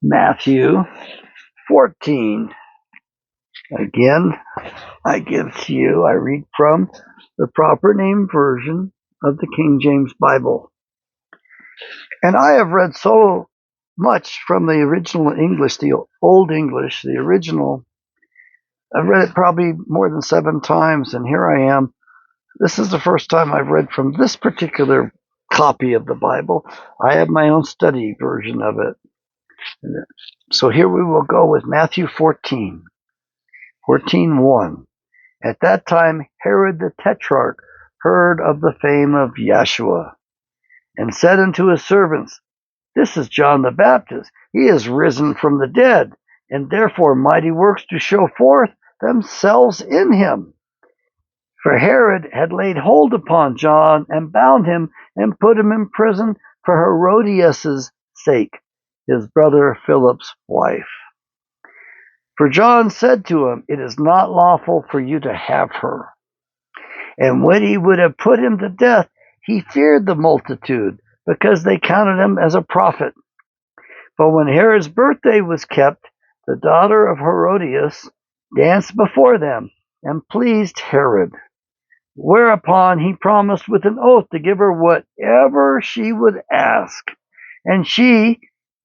Matthew 14. Again, I give to you, I read from the proper name version of the King James Bible. And I have read so much from the original English, the Old English, the original. I've read it probably more than 7 times, and here I am. This is the first time I've read from this particular copy of the Bible. I have my own study version of it. So here we will go with Matthew 14. 14:1. At that time Herod the Tetrarch heard of the fame of Yeshua, and said unto his servants, This is John the Baptist. He is risen from the dead, and therefore mighty works do show forth themselves in him. For Herod had laid hold upon John, and bound him, and put him in prison for Herodias' sake, his brother Philip's wife. For John said to him, It is not lawful for you to have her. And when he would have put him to death, he feared the multitude, because they counted him as a prophet. But when Herod's birthday was kept, the daughter of Herodias danced before them, and pleased Herod. Whereupon he promised with an oath to give her whatever she would ask. And she,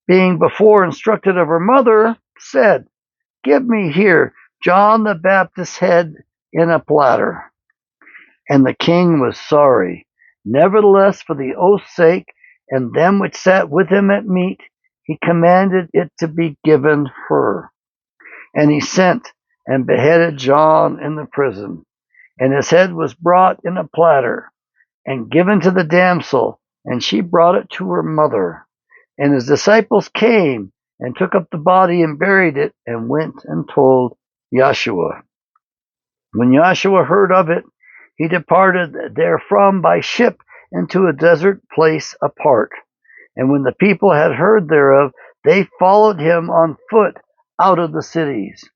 being before instructed of her mother, said, Give me here John the Baptist's head in a platter. And the king was sorry. Nevertheless, for the oath's sake, and them which sat with him at meat, he commanded it to be given her. And he sent and beheaded John in the prison. And his head was brought in a platter, and given to the damsel, and she brought it to her mother. And his disciples came, and took up the body, and buried it, and went and told Yeshua. When Yeshua heard of it, he departed therefrom by ship into a desert place apart. And when the people had heard thereof, they followed him on foot out of the cities.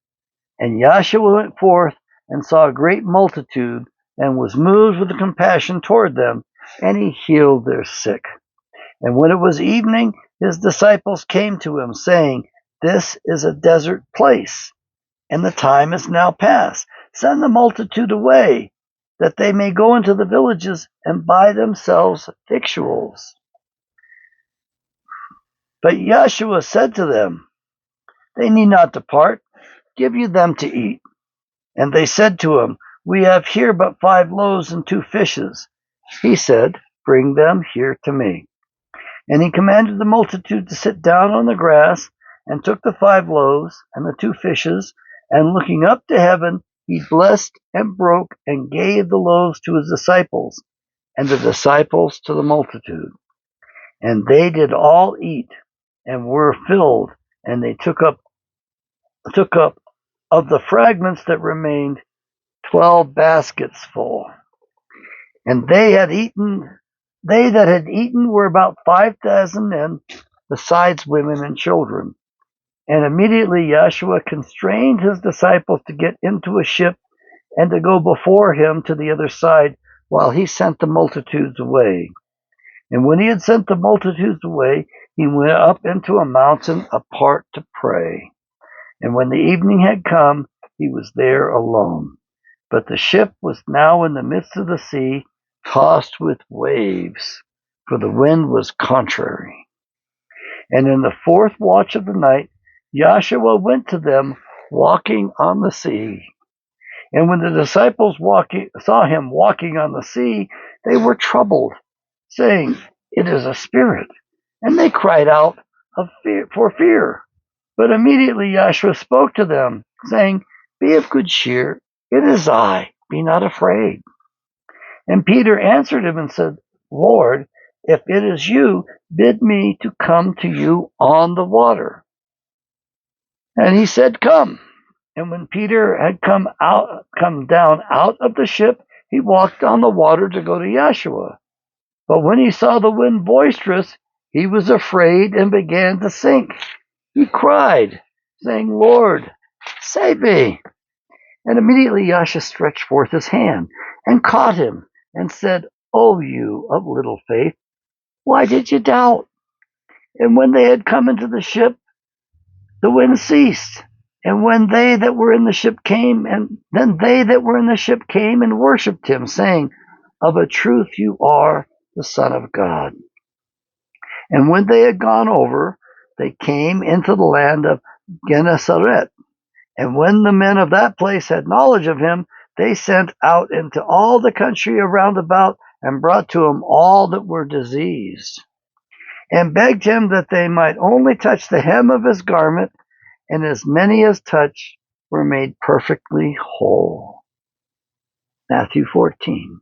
And Yeshua went forth and saw a great multitude, and was moved with compassion toward them, and he healed their sick. And when it was evening, his disciples came to him, saying, This is a desert place, and the time is now past. Send the multitude away, that they may go into the villages and buy themselves victuals. But Yeshua said to them, They need not depart. Give you them to eat. And they said to him, We have here but 5 loaves and 2 fishes. He said, Bring them here to me. And he commanded the multitude to sit down on the grass, and took the 5 loaves and the 2 fishes, and looking up to heaven, he blessed and broke, and gave the loaves to his disciples, and the disciples to the multitude. And they did all eat, and were filled, and they took up of the fragments that remained 12 baskets full. And they that had eaten were about 5,000 men, besides women and children. And immediately Yeshua constrained his disciples to get into a ship, and to go before him to the other side, while he sent the multitudes away. And when he had sent the multitudes away, he went up into a mountain apart to pray. And when the evening had come, he was there alone. But the ship was now in the midst of the sea, tossed with waves, for the wind was contrary. And in the 4th watch of the night, Joshua went to them, walking on the sea. And when the disciples saw him walking on the sea, they were troubled, saying, It is a spirit. And they cried out for fear. But immediately Joshua spoke to them, saying, Be of good cheer, it is I, be not afraid. And Peter answered him and said, Lord, if it is you, bid me to come to you on the water. And he said, Come. And when Peter had come down out of the ship, he walked on the water to go to Yeshua. But when he saw the wind boisterous, he was afraid and began to sink. He cried, saying, Lord, save me. And immediately Yeshua stretched forth his hand and caught him, and said, O you of little faith, why did you doubt? And when they had come into the ship, the wind ceased. And when they that were in the ship came, and then they that were in the ship came and worshipped him, saying, Of a truth you are the Son of God. And when they had gone over, they came into the land of Gennesaret. And when the men of that place had knowledge of him, they sent out into all the country around about, and brought to him all that were diseased, and begged him that they might only touch the hem of his garment, and as many as touched were made perfectly whole. Matthew 14.